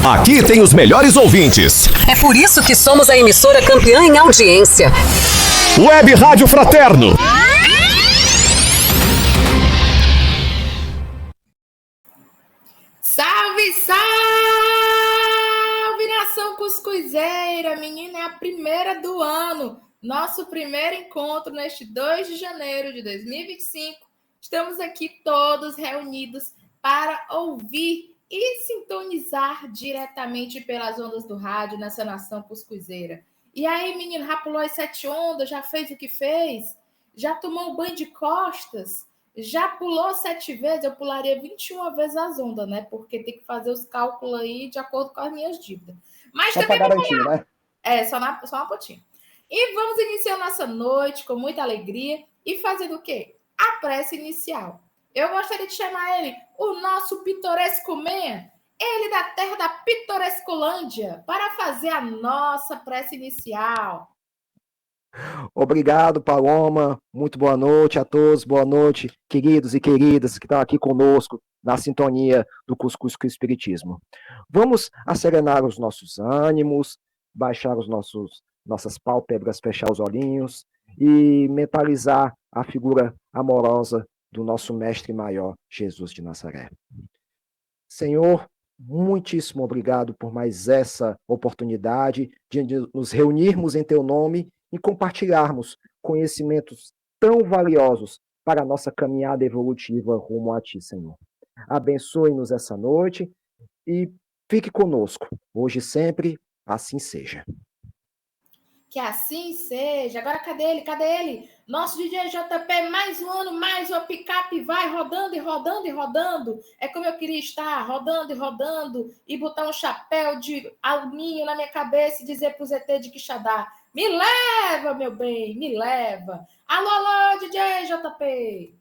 Aqui tem os melhores ouvintes. É por isso que somos a emissora campeã em audiência. Web Rádio Fraterno. Salve, salve, nação cuscuzeira! Menina, é a primeira do ano. Nosso primeiro encontro neste 2 de janeiro de 2025. Estamos aqui todos reunidos para ouvir e sintonizar diretamente pelas ondas do rádio nessa nação cuscuzeira. E aí, menino, já pulou as 7 ondas? Já fez o que fez? Já tomou um banho de costas? Já pulou 7 vezes? Eu pularia 21 vezes as ondas, né? Porque tem que fazer os cálculos aí de acordo com as minhas dívidas. Mas só também para garantir, né? só uma pontinha. E vamos iniciar nossa noite com muita alegria e fazendo o quê? A prece inicial. Eu gostaria de chamar ele, o nosso pitoresco man, ele da terra da Pitorescolândia, para fazer a nossa prece inicial. Obrigado, Paloma. Muito boa noite a todos. Boa noite, queridos e queridas que estão aqui conosco na sintonia do Cuscuz com o Espiritismo. Vamos acerenar os nossos ânimos, baixar nossas pálpebras, fechar os olhinhos e mentalizar a figura amorosa do nosso Mestre Maior, Jesus de Nazaré. Senhor, muitíssimo obrigado por mais essa oportunidade de nos reunirmos em Teu nome e compartilharmos conhecimentos tão valiosos para a nossa caminhada evolutiva rumo a Ti, Senhor. Abençoe-nos essa noite e fique conosco, hoje e sempre, assim seja. Que assim seja. Agora, cadê ele? Cadê ele? Nosso DJ JP, mais um ano, mais uma picape vai rodando e rodando e rodando. É como eu queria estar, rodando e rodando, e botar um chapéu de alumínio na minha cabeça e dizer pro ZT de Quixadá: me leva, meu bem, me leva. Alô, alô, DJ JP.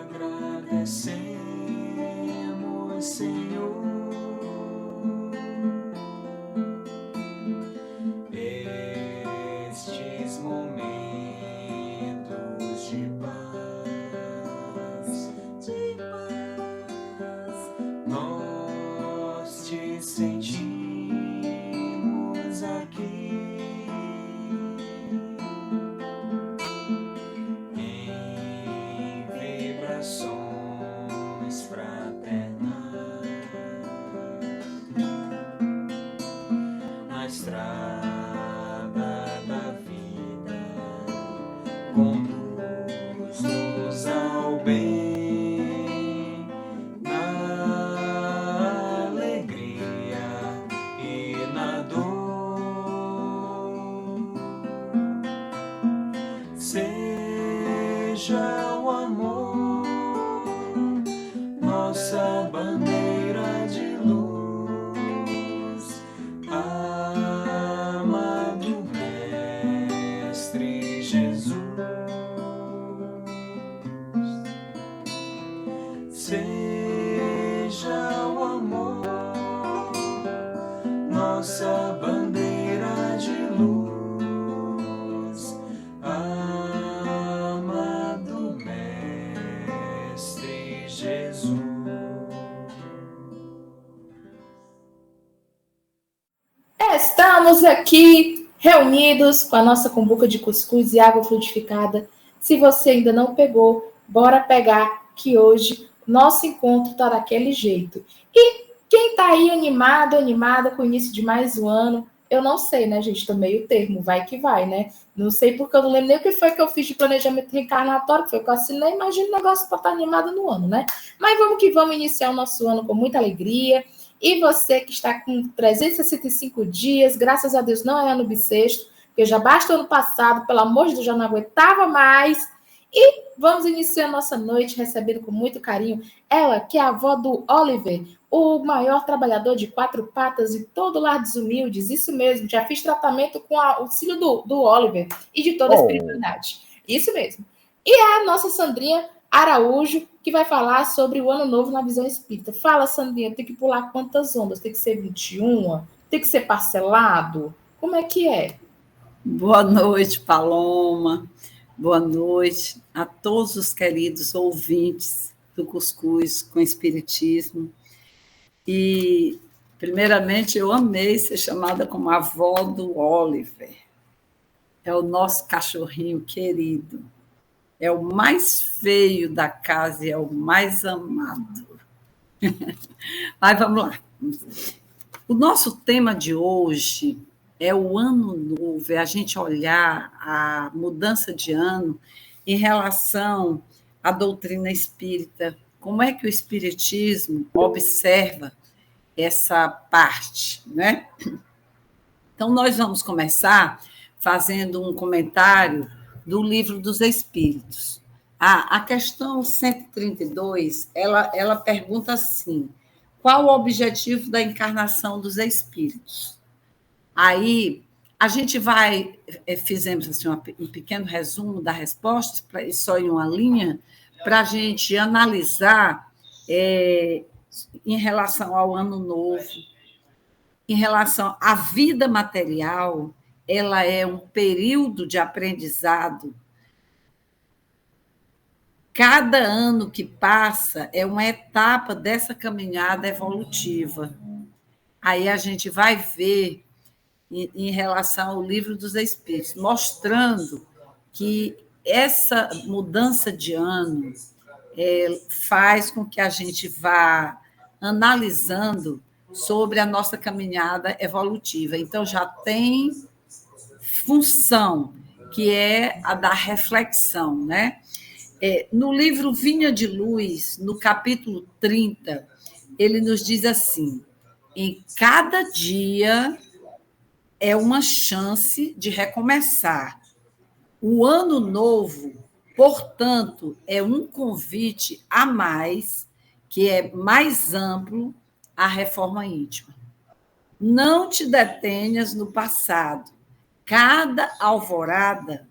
Agradecemos, Senhor, estes momentos de paz, nós te sentimos aqui. Conduz-nos ao bem, na alegria e na dor. Seja o amor nossa bandeira de luz, amado Mestre Jesus. Seja o amor nossa bandeira de luz, amado Mestre Jesus. Estamos aqui reunidos com a nossa cumbuca de cuscuz e água frutificada. Se você ainda não pegou, bora pegar, que hoje nosso encontro está daquele jeito. E quem está aí animado, animada com o início de mais um ano, eu não sei, né, gente? Estou meio termo, vai que vai, né? Não sei porque eu não lembro nem o que foi que eu fiz de planejamento reencarnatório, que foi que eu assinei, imagina o negócio para estar animado no ano, né? Mas vamos que vamos iniciar o nosso ano com muita alegria. E você que está com 365 dias, graças a Deus não é ano bissexto, porque já basta o ano passado, pelo amor de Deus, já não aguentava mais. E vamos iniciar a nossa noite recebendo com muito carinho ela, que é a avó do Oliver, o maior trabalhador de 4 patas de todo o Lar dos Humildes. Isso mesmo, já fiz tratamento com o filho do Oliver e de toda a espiritualidade. Isso mesmo. E a nossa Sandrinha, Araújo, que vai falar sobre o Ano Novo na visão espírita. Fala, Sandrinha, tem que pular quantas ondas? Tem que ser 21? Tem que ser parcelado? Como é que é? Boa noite, Paloma. Boa noite a todos os queridos ouvintes do Cuscuz com Espiritismo. E, primeiramente, eu amei ser chamada como avó do Oliver. É o nosso cachorrinho querido. É o mais feio da casa e é o mais amado. Mas vamos lá. O nosso tema de hoje é o ano novo, é a gente olhar a mudança de ano em relação à doutrina espírita. Como é que o espiritismo observa essa parte, né? Então, nós vamos começar fazendo um comentário do Livro dos Espíritos. A questão 132, ela pergunta assim: qual o objetivo da encarnação dos espíritos? Aí, a gente fizemos assim, um pequeno resumo da resposta, só em uma linha, para a gente analisar em relação ao ano novo, em relação à vida material, ela é um período de aprendizado. Cada ano que passa é uma etapa dessa caminhada evolutiva. Aí a gente vai ver, em relação ao Livro dos Espíritos, mostrando que essa mudança de ano faz com que a gente vá analisando sobre a nossa caminhada evolutiva. Então, já tem função, que é a da reflexão, né? No livro Vinha de Luz, no capítulo 30, ele nos diz assim: em cada dia é uma chance de recomeçar. O ano novo, portanto, é um convite a mais, que é mais amplo, à reforma íntima. Não te detenhas no passado. Cada alvorada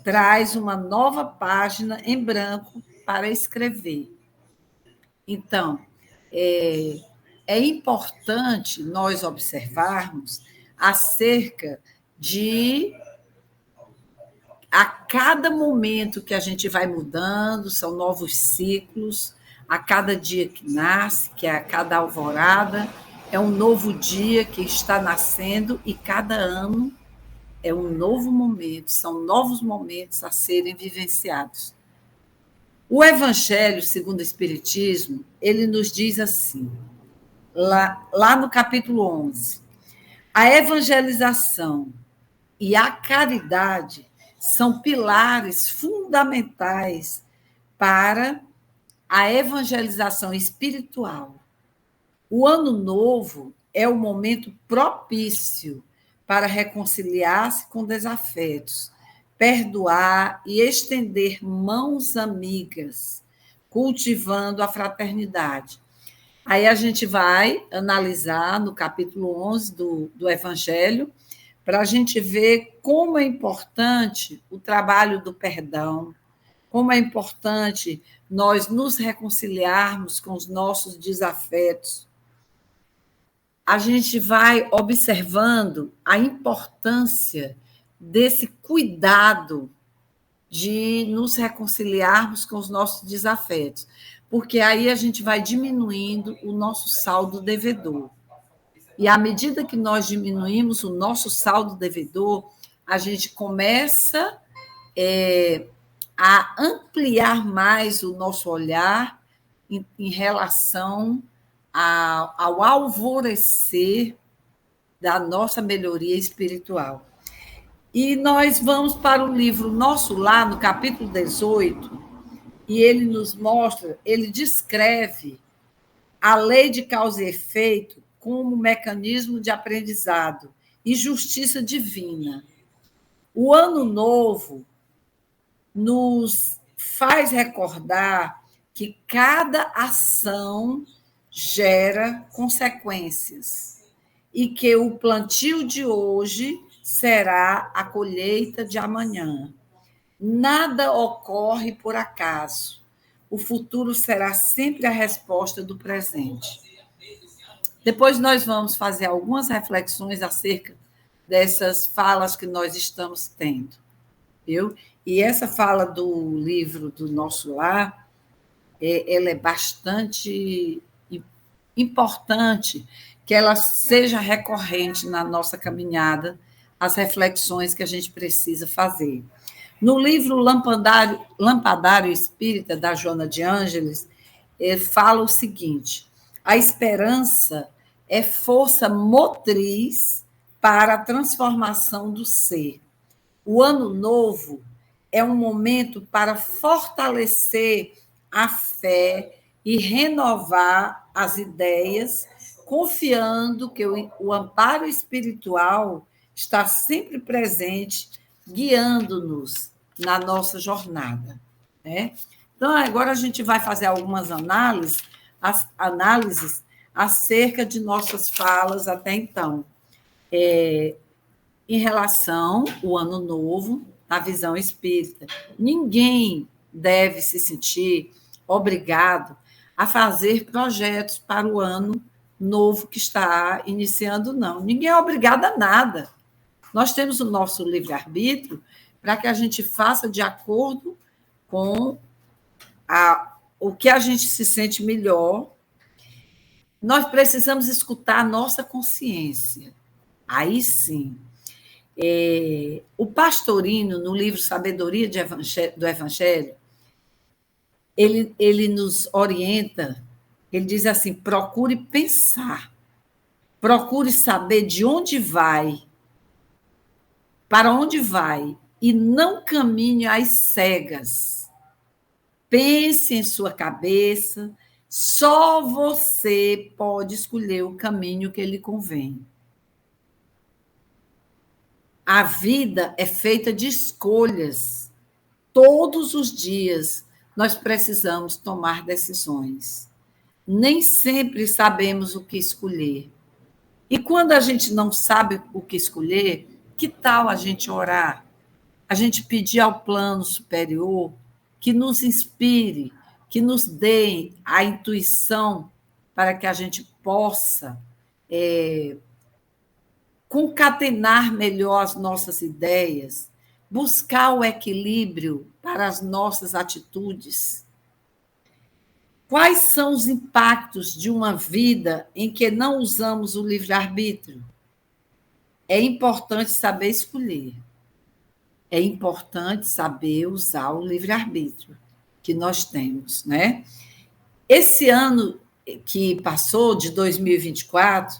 traz uma nova página em branco para escrever. Então, é importante nós observarmos acerca de a cada momento que a gente vai mudando, são novos ciclos, a cada dia que nasce, que é a cada alvorada, é um novo dia que está nascendo e cada ano é um novo momento, são novos momentos a serem vivenciados. O Evangelho, segundo o Espiritismo, ele nos diz assim, lá no capítulo 11, a evangelização e a caridade são pilares fundamentais para a evangelização espiritual. O ano novo é o momento propício para reconciliar-se com desafetos, perdoar e estender mãos amigas, cultivando a fraternidade. Aí a gente vai analisar no capítulo 11 do Evangelho, para a gente ver como é importante o trabalho do perdão, como é importante nós nos reconciliarmos com os nossos desafetos. A gente vai observando a importância desse cuidado de nos reconciliarmos com os nossos desafetos, porque aí a gente vai diminuindo o nosso saldo devedor. E à medida que nós diminuímos o nosso saldo devedor, a gente começa a ampliar mais o nosso olhar em relação ao alvorecer da nossa melhoria espiritual. E nós vamos para o livro Nosso Lar, no capítulo 18, e ele nos mostra, ele descreve a lei de causa e efeito como mecanismo de aprendizado e justiça divina. O ano novo nos faz recordar que cada ação gera consequências e que o plantio de hoje será a colheita de amanhã. Nada ocorre por acaso. o futuro será sempre a resposta do presente. Depois nós vamos fazer algumas reflexões acerca dessas falas que nós estamos tendo, viu? E essa fala do livro do Nosso Lar, ela é bastante importante que ela seja recorrente na nossa caminhada, as reflexões que a gente precisa fazer. No livro Lampadário Espírita, da Joana de Ângeles, fala o seguinte: a esperança é força motriz para a transformação do ser. O ano novo é um momento para fortalecer a fé e renovar as ideias, confiando que o amparo espiritual está sempre presente, guiando-nos na nossa jornada, né? Então, agora a gente vai fazer algumas análises acerca de nossas falas até então. Em relação ao Ano Novo, a visão espírita, ninguém deve se sentir obrigado a fazer projetos para o ano novo que está iniciando, não. Ninguém é obrigado a nada. Nós temos o nosso livre-arbítrio para que a gente faça de acordo com o que a gente se sente melhor. Nós precisamos escutar a nossa consciência. Aí sim. O Pastorino, no livro Sabedoria do Evangelho, ele nos orienta, ele diz assim: procure pensar, procure saber de onde vai, para onde vai, e não caminhe às cegas. Pense em sua cabeça, só você pode escolher o caminho que lhe convém. A vida é feita de escolhas. Todos os dias nós precisamos tomar decisões. Nem sempre sabemos o que escolher. E quando a gente não sabe o que escolher, que tal a gente orar? A gente pedir ao plano superior que nos inspire, que nos dê a intuição para que a gente possa concatenar melhor as nossas ideias, buscar o equilíbrio para as nossas atitudes. Quais são os impactos de uma vida em que não usamos o livre-arbítrio? É importante saber escolher. É importante saber usar o livre-arbítrio que nós temos, né? Esse ano que passou, de 2024,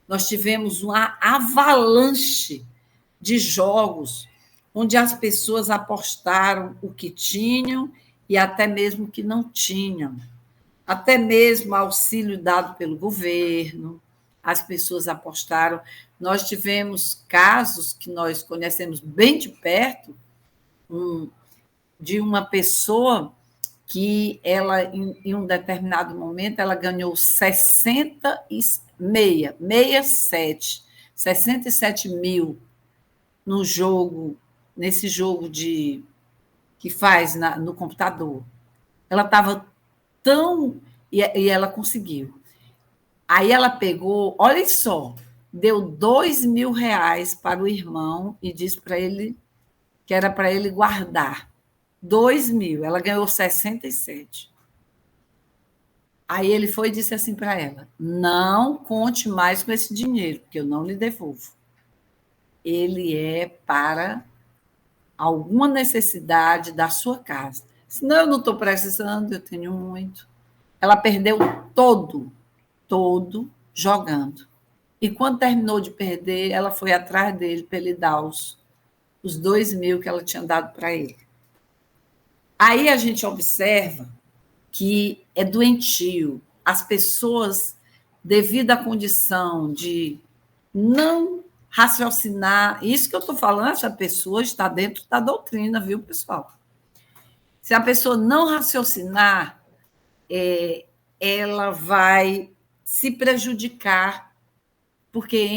nós tivemos uma avalanche de jogos onde as pessoas apostaram o que tinham e até mesmo o que não tinham. Até mesmo auxílio dado pelo governo, as pessoas apostaram. Nós tivemos casos que nós conhecemos bem de perto, de uma pessoa que ela, em um determinado momento, ela ganhou 67 mil no jogo, nesse jogo que faz no computador. Ela estava tão... E ela conseguiu. Aí ela pegou, olha só, deu R$ 2.000 para o irmão e disse para ele que era para ele guardar. 2.000, ela ganhou 67. Aí ele foi e disse assim para ela: não conte mais com esse dinheiro, porque eu não lhe devolvo. Ele é para alguma necessidade da sua casa. Senão eu não estou precisando, eu tenho muito. Ela perdeu todo jogando. E quando terminou de perder, ela foi atrás dele para ele dar os 2.000 que ela tinha dado para ele. Aí a gente observa que é doentio. As pessoas, devido à condição de não raciocinar, isso que eu estou falando, essa pessoa está dentro da doutrina, viu, pessoal? Se a pessoa não raciocinar, ela vai se prejudicar, porque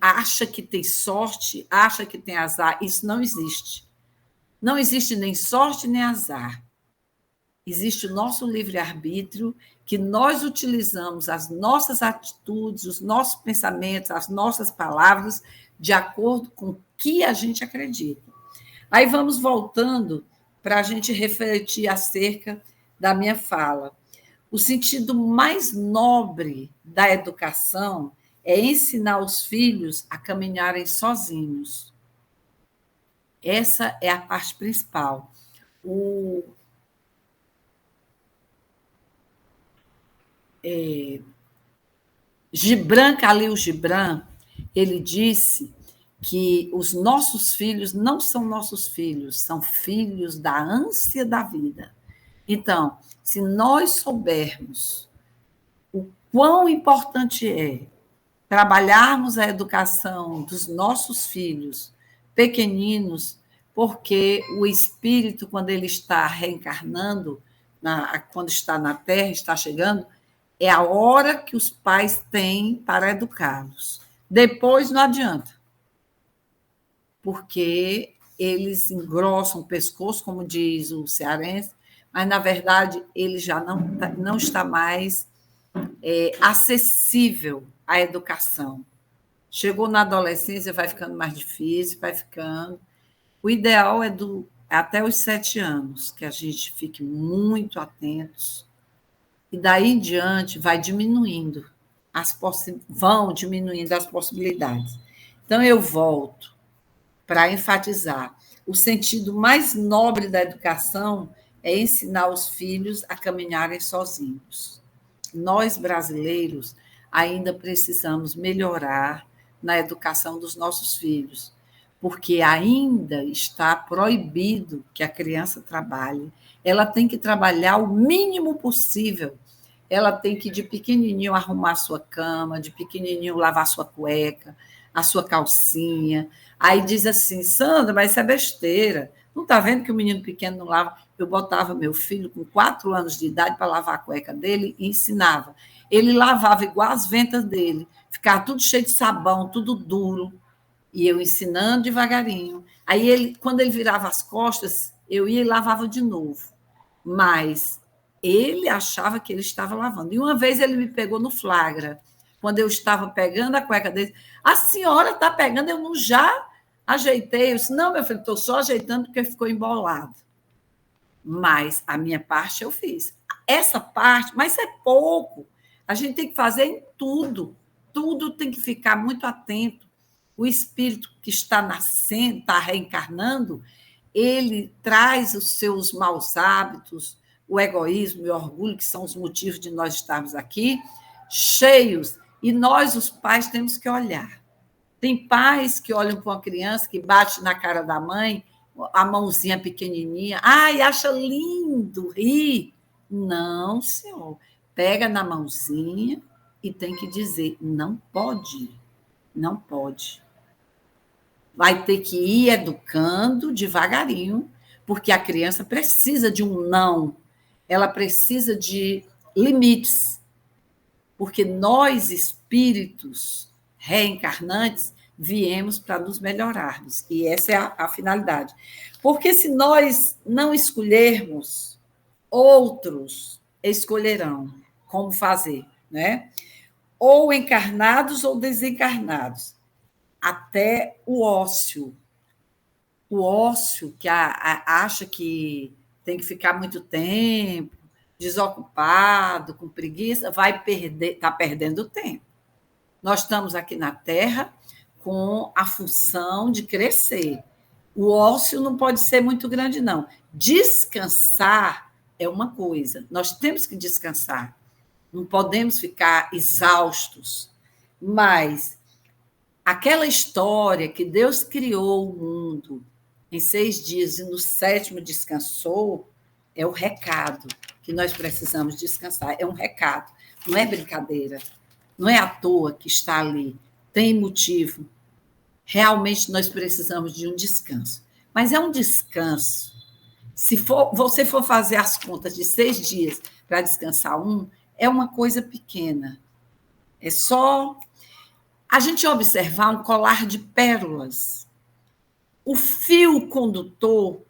acha que tem sorte, acha que tem azar. Isso não existe. Não existe nem sorte nem azar. existe o nosso livre-arbítrio, que nós utilizamos as nossas atitudes, os nossos pensamentos, as nossas palavras, de acordo com o que a gente acredita. Aí vamos voltando para a gente refletir acerca da minha fala. O sentido mais nobre da educação é ensinar os filhos a caminharem sozinhos. Essa é a parte principal. Gibran Khalil Gibran, ele disse que os nossos filhos não são nossos filhos, são filhos da ânsia da vida. Então, se nós soubermos o quão importante é trabalharmos a educação dos nossos filhos pequeninos, porque o espírito, quando ele está reencarnando, quando está na Terra, está chegando, é a hora que os pais têm para educá-los. Depois não adianta, porque eles engrossam o pescoço, como diz o cearense, mas, na verdade, ele já não está mais acessível à educação. Chegou na adolescência, vai ficando mais difícil, vai ficando. O ideal é até os 7 anos, que a gente fique muito atentos. E daí em diante vai diminuindo, vão diminuindo as possibilidades. Então, eu volto para enfatizar. O sentido mais nobre da educação é ensinar os filhos a caminharem sozinhos. Nós, brasileiros, ainda precisamos melhorar na educação dos nossos filhos, porque ainda está proibido que a criança trabalhe. Ela tem que trabalhar o mínimo possível. Ela tem que, de pequenininho, arrumar a sua cama, de pequenininho, lavar a sua cueca, a sua calcinha. Aí diz assim, Sandra, mas isso é besteira. Não está vendo que o menino pequeno não lava? Eu botava meu filho com 4 anos de idade para lavar a cueca dele e ensinava. Ele lavava igual as ventas dele, ficava tudo cheio de sabão, tudo duro. E eu ensinando devagarinho. Aí, quando ele virava as costas, eu ia e lavava de novo. Mas ele achava que ele estava lavando. E uma vez ele me pegou no flagra, quando eu estava pegando a cueca dele. A senhora está pegando, eu não já ajeitei. Eu disse, não, meu filho, estou só ajeitando porque ficou embolado. Mas a minha parte eu fiz. Essa parte, mas é pouco. A gente tem que fazer em tudo. Tudo tem que ficar muito atento. O espírito que está nascendo, está reencarnando, ele traz os seus maus hábitos, o egoísmo e o orgulho, que são os motivos de nós estarmos aqui, cheios. E nós, os pais, temos que olhar. Tem pais que olham para uma criança que bate na cara da mãe, a mãozinha pequenininha, ai, acha lindo, ri. Não, senhor. Pega na mãozinha e tem que dizer, não pode, não pode. Vai ter que ir educando devagarinho, porque a criança precisa de um não, ela precisa de limites, porque nós, espíritos reencarnantes, viemos para nos melhorarmos, e essa é a finalidade. Porque se nós não escolhermos, outros escolherão como fazer, né? Ou encarnados ou desencarnados. Até o ócio que acha que tem que ficar muito tempo, desocupado, com preguiça, está perdendo tempo. Nós estamos aqui na Terra com a função de crescer. O ócio não pode ser muito grande, não. Descansar é uma coisa, nós temos que descansar, não podemos ficar exaustos, mas aquela história que Deus criou o mundo em 6 dias e no 7º descansou, é o recado que nós precisamos descansar. É um recado, não é brincadeira. Não é à toa que está ali. Tem motivo. Realmente nós precisamos de um descanso. Mas é um descanso. Se você for fazer as contas de 6 dias para descansar é uma coisa pequena. É só a gente observar um colar de pérolas. O fio condutor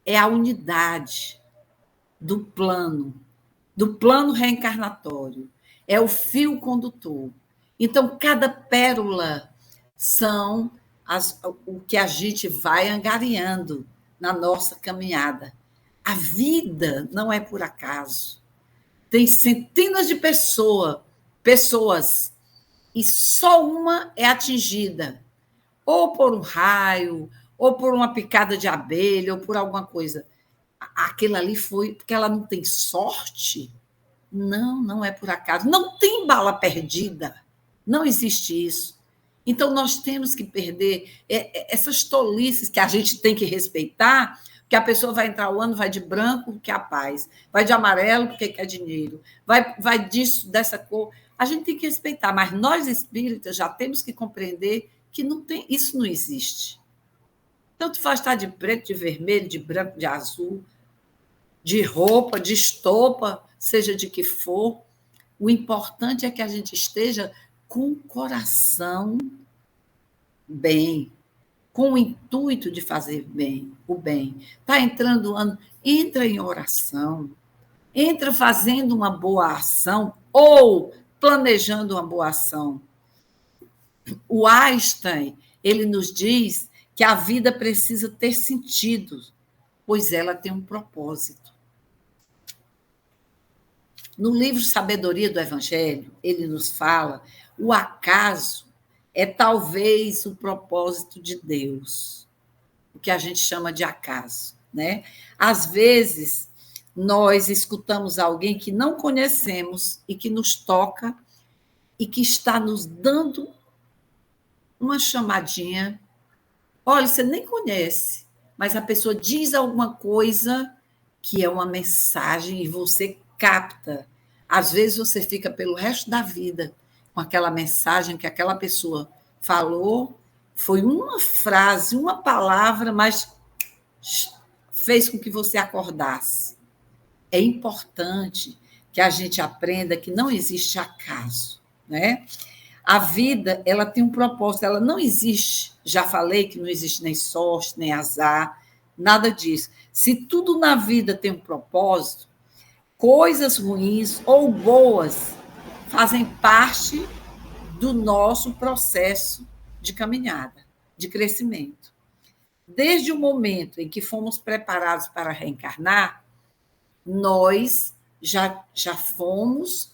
é a unidade. do plano reencarnatório. É o fio condutor. Então, cada pérola são o que a gente vai angariando na nossa caminhada. A vida não é por acaso. Tem centenas de pessoas, e só uma é atingida, ou por um raio, ou por uma picada de abelha, ou por alguma coisa. Aquilo ali foi porque ela não tem sorte? Não, não é por acaso. Não tem bala perdida. Não existe isso. Então, nós temos que perder essas tolices que a gente tem que respeitar, que a pessoa vai entrar o ano, vai de branco, porque é a paz, vai de amarelo, porque quer dinheiro, vai disso, dessa cor. A gente tem que respeitar, mas nós espíritas já temos que compreender que não tem, isso não existe. Tanto faz estar de preto, de vermelho, de branco, de azul, de roupa, de estopa, seja de que for. O importante é que a gente esteja com o coração bem, com o intuito de fazer bem, o bem. Está entrando o ano, entra em oração, entra fazendo uma boa ação ou planejando uma boa ação. O Einstein, ele nos diz que a vida precisa ter sentido, pois ela tem um propósito. No livro Sabedoria do Evangelho, ele nos fala: o acaso é talvez o propósito de Deus, o que a gente chama de acaso, né? Às vezes, nós escutamos alguém que não conhecemos e que nos toca e que está nos dando uma chamadinha. Olha, você nem conhece, mas a pessoa diz alguma coisa que é uma mensagem e você capta. Às vezes você fica pelo resto da vida com aquela mensagem que aquela pessoa falou, foi uma frase, uma palavra, mas fez com que você acordasse. É importante que a gente aprenda que não existe acaso, né? A vida, ela tem um propósito, ela não existe. Já falei que não existe nem sorte, nem azar, nada disso. Se tudo na vida tem um propósito, coisas ruins ou boas fazem parte do nosso processo de caminhada, de crescimento. Desde o momento em que fomos preparados para reencarnar, nós já fomos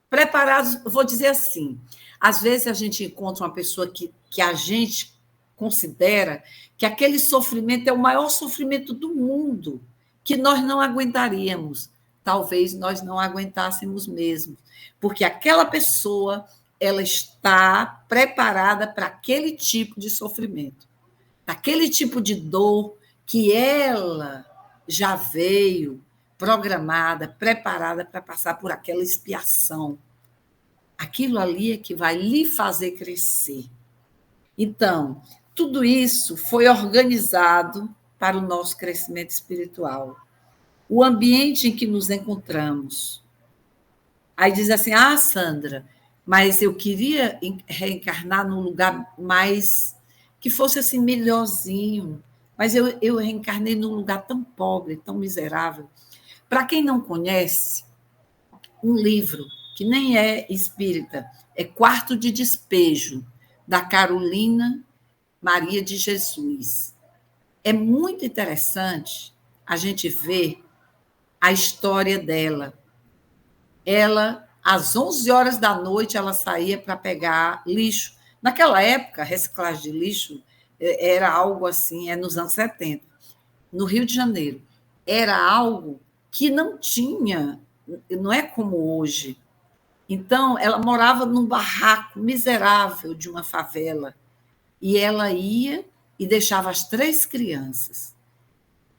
preparados, vou dizer assim, às vezes a gente encontra uma pessoa que a gente considera que aquele sofrimento é o maior sofrimento do mundo, que nós não aguentaríamos. Talvez nós não aguentássemos mesmo, porque aquela pessoa, ela está preparada para aquele tipo de sofrimento, aquele tipo de dor que ela já veio programada, preparada para passar por aquela expiação. Aquilo ali é que vai lhe fazer crescer. Então, tudo isso foi organizado para o nosso crescimento espiritual. O ambiente em que nos encontramos. Aí diz assim: ah, Sandra, mas eu queria reencarnar num lugar mais, que fosse assim melhorzinho, mas eu reencarnei num lugar tão pobre, tão miserável. Para quem não conhece, um livro que nem é espírita, é Quarto de Despejo, da Carolina Maria de Jesus. É muito interessante a gente ver a história dela. Ela, às 11 horas da noite, ela saía para pegar lixo. Naquela época, a reciclagem de lixo era algo assim, nos anos 70, no Rio de Janeiro. Era algo que não tinha, não é como hoje. Então, ela morava num barraco miserável de uma favela, e ela ia e deixava as 3 crianças.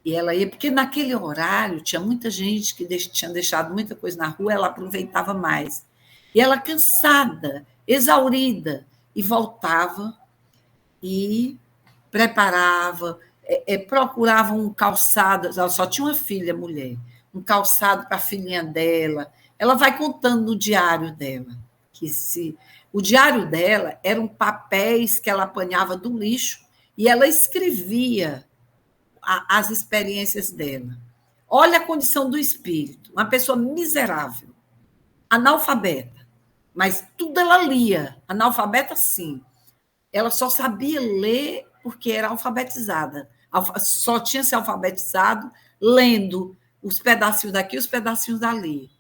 E ela ia, porque naquele horário tinha muita gente que tinha deixado muita coisa na rua, ela aproveitava mais. E ela, cansada, exaurida, e voltava e preparava, procurava um calçado, ela só tinha uma filha, mulher, um calçado para a filhinha dela. Ela vai contando no diário dela, o diário dela eram papéis que ela apanhava do lixo e ela escrevia as experiências dela. Olha a condição do espírito. Uma pessoa miserável, analfabeta, mas tudo ela lia. Analfabeta, sim. Ela só sabia ler porque era alfabetizada. Só tinha se alfabetizado lendo os pedacinhos daqui, os pedacinhos dali.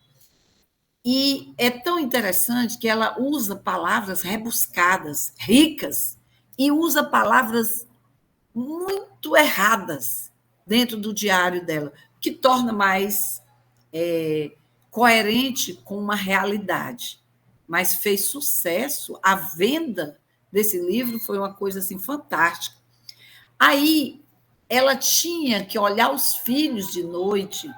E é tão interessante que ela usa palavras rebuscadas, ricas, e usa palavras muito erradas dentro do diário dela, que torna mais coerente com uma realidade. Mas fez sucesso, a venda desse livro foi uma coisa assim fantástica. Aí ela tinha que olhar os filhos de noite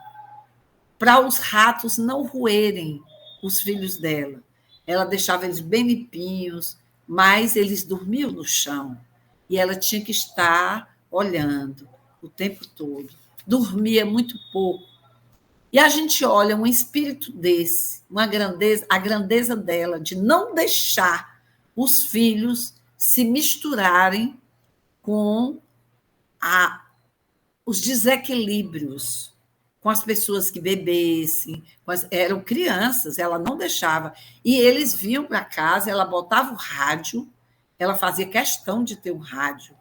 para os ratos não roerem os filhos dela. Ela deixava eles bem limpinhos, mas eles dormiam no chão. E ela tinha que estar olhando o tempo todo. Dormia muito pouco. E a gente olha um espírito desse, uma grandeza, a grandeza dela, de não deixar os filhos se misturarem com os desequilíbrios, com as pessoas que bebessem, eram crianças, ela não deixava. E eles vinham para casa, ela botava o rádio, ela fazia questão de ter um rádio.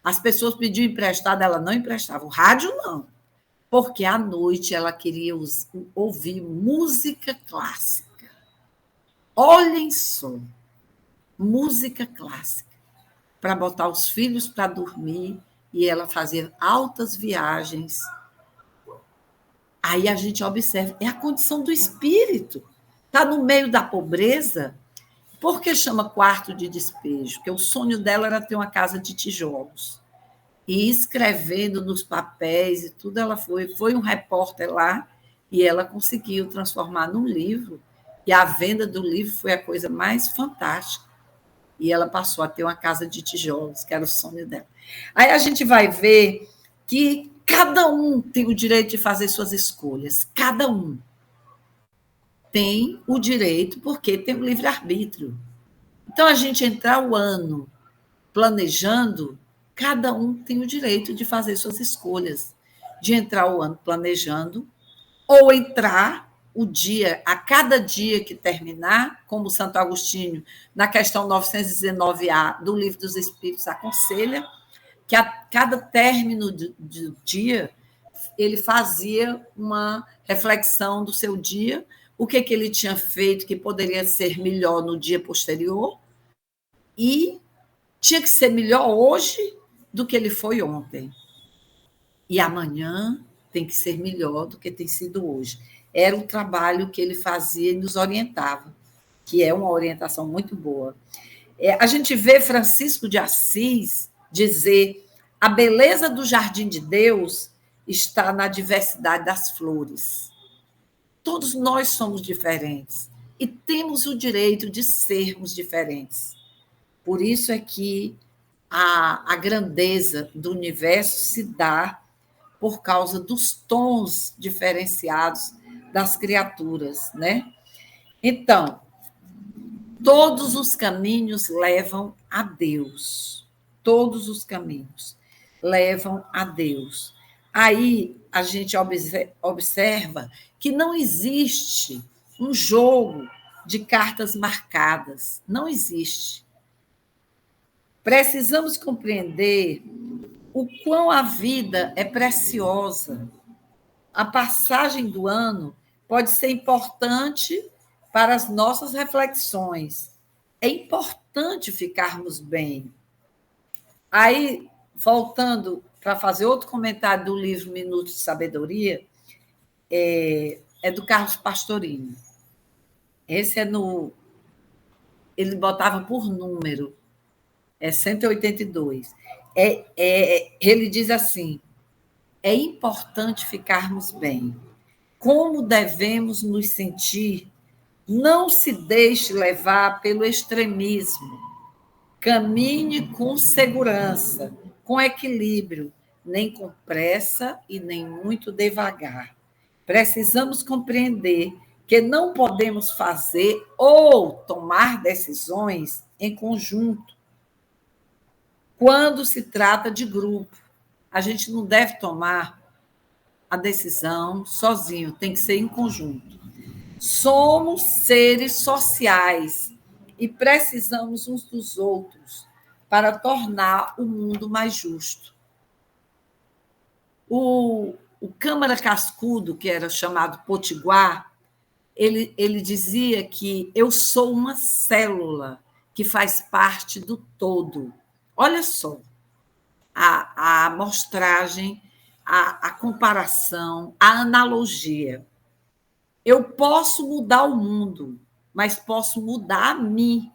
As pessoas pediam emprestado, ela não emprestava. O rádio, não. Porque à noite ela queria ouvir música clássica. Olhem só, música clássica, para botar os filhos para dormir, e ela fazia altas viagens. Aí a gente observa, é a condição do espírito. Está no meio da pobreza. Por que chama quarto de despejo? Porque o sonho dela era ter uma casa de tijolos. E escrevendo nos papéis e tudo, ela foi um repórter lá e ela conseguiu transformar num livro. E a venda do livro foi a coisa mais fantástica. E ela passou a ter uma casa de tijolos, que era o sonho dela. Aí a gente vai ver que cada um tem o direito de fazer suas escolhas. Cada um tem o direito, porque tem o livre-arbítrio. Então, a gente entrar o ano planejando, cada um tem o direito de fazer suas escolhas, de entrar o ano planejando, ou entrar o dia, a cada dia que terminar, como Santo Agostinho, na questão 919A do Livro dos Espíritos, aconselha, que a cada término do dia, ele fazia uma reflexão do seu dia, o que ele tinha feito que poderia ser melhor no dia posterior, e tinha que ser melhor hoje do que ele foi ontem. E amanhã tem que ser melhor do que tem sido hoje. Era o trabalho que ele fazia e nos orientava, que é uma orientação muito boa. A gente vê Francisco de Assis dizer: a beleza do jardim de Deus está na diversidade das flores. Todos nós somos diferentes e temos o direito de sermos diferentes. Por isso é que a grandeza do universo se dá por causa dos tons diferenciados das criaturas, né? Então, todos os caminhos levam a Deus. Todos os caminhos levam a Deus. Aí a gente observa que não existe um jogo de cartas marcadas. Não existe. Precisamos compreender o quão a vida é preciosa. A passagem do ano pode ser importante para as nossas reflexões. É importante ficarmos bem. Aí, voltando para fazer outro comentário do livro Minutos de Sabedoria, é do Carlos Pastorini. Esse é no... Ele botava por número, 182. Ele diz assim: é importante ficarmos bem. Como devemos nos sentir? Não se deixe levar pelo extremismo. Caminhe com segurança, com equilíbrio, nem com pressa e nem muito devagar. Precisamos compreender que não podemos fazer ou tomar decisões em conjunto. Quando se trata de grupo, a gente não deve tomar a decisão sozinho, tem que ser em conjunto. Somos seres sociais e precisamos uns dos outros para tornar o mundo mais justo. O Câmara Cascudo, que era chamado Potiguar, ele dizia que eu sou uma célula que faz parte do todo. Olha só a amostragem, a comparação, a analogia. Eu posso mudar o mundo, mas posso mudar a mim.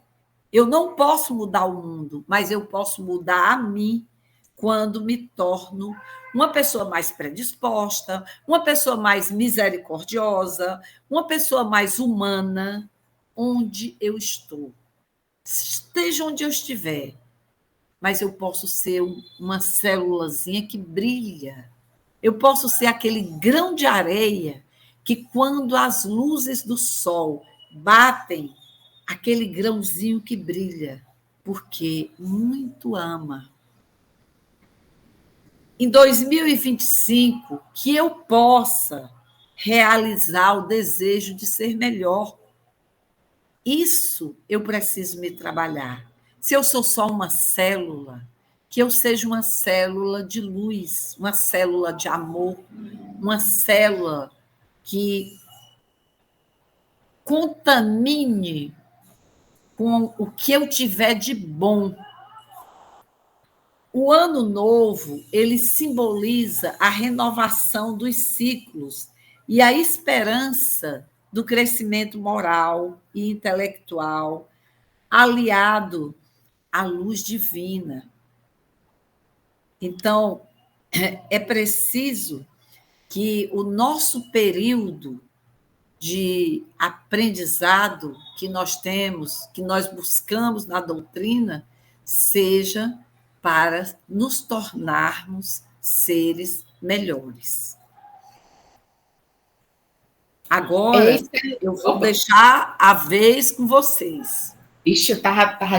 Eu não posso mudar o mundo, mas eu posso mudar a mim quando me torno uma pessoa mais predisposta, uma pessoa mais misericordiosa, uma pessoa mais humana, onde eu estou. Esteja onde eu estiver, mas eu posso ser uma célulazinha que brilha. Eu posso ser aquele grão de areia que, quando as luzes do sol batem, aquele grãozinho que brilha, porque muito ama. Em 2025, que eu possa realizar o desejo de ser melhor. Isso eu preciso me trabalhar. Se eu sou só uma célula, que eu seja uma célula de luz, uma célula de amor, uma célula que contamine com o que eu tiver de bom. O ano novo, ele simboliza a renovação dos ciclos e a esperança do crescimento moral e intelectual, aliado à luz divina. Então, é preciso que o nosso período de aprendizado que nós temos, que nós buscamos na doutrina, seja para nos tornarmos seres melhores. Agora, eu vou deixar a vez com vocês. Ixi,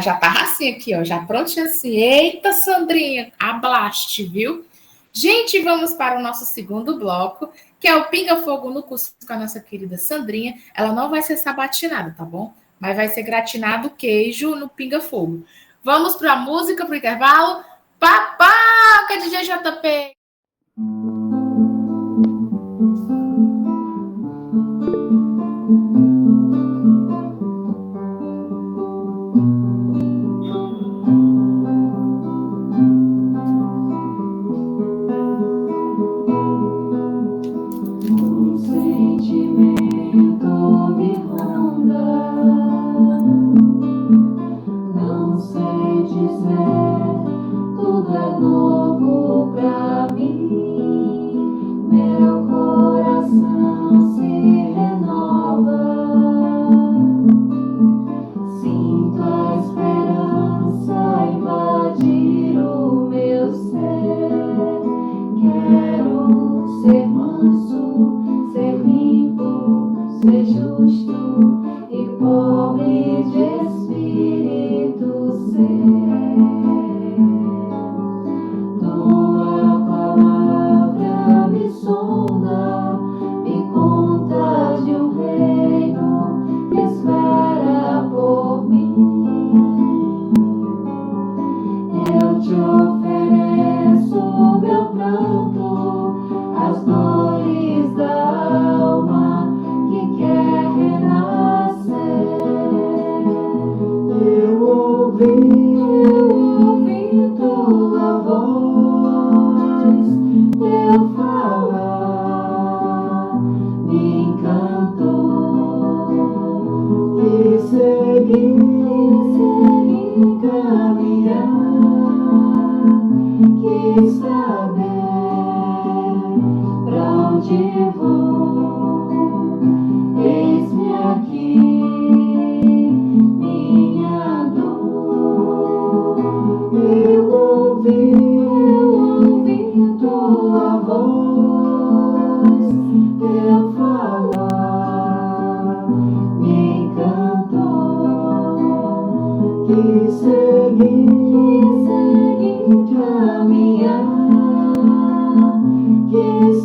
já tava assim aqui, ó, já prontinho assim. Eita, Sandrinha, ablaste, viu? Gente, vamos para o nosso segundo bloco, que é o Pinga Fogo no Cuscuz com a nossa querida Sandrinha. Ela não vai ser sabatinada, tá bom? Mas vai ser gratinado queijo no Pinga Fogo. Vamos para a música, para o intervalo. Papaca, DJ JP!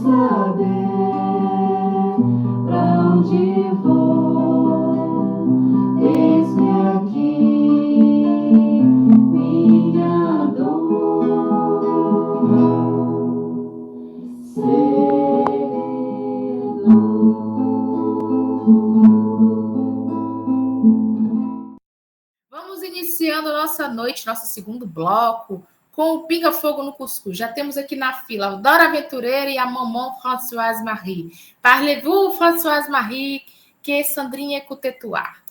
Saber vou, eis-me aqui, minha dor, Vamos iniciando nossa noite, nosso segundo bloco, com o Pinga Fogo no Cuscuz. Já temos aqui na fila a Dora Aventureira e a Maman Françoise Marie. Parlez-vous, Françoise Marie, que Sandrinha Cutetuar.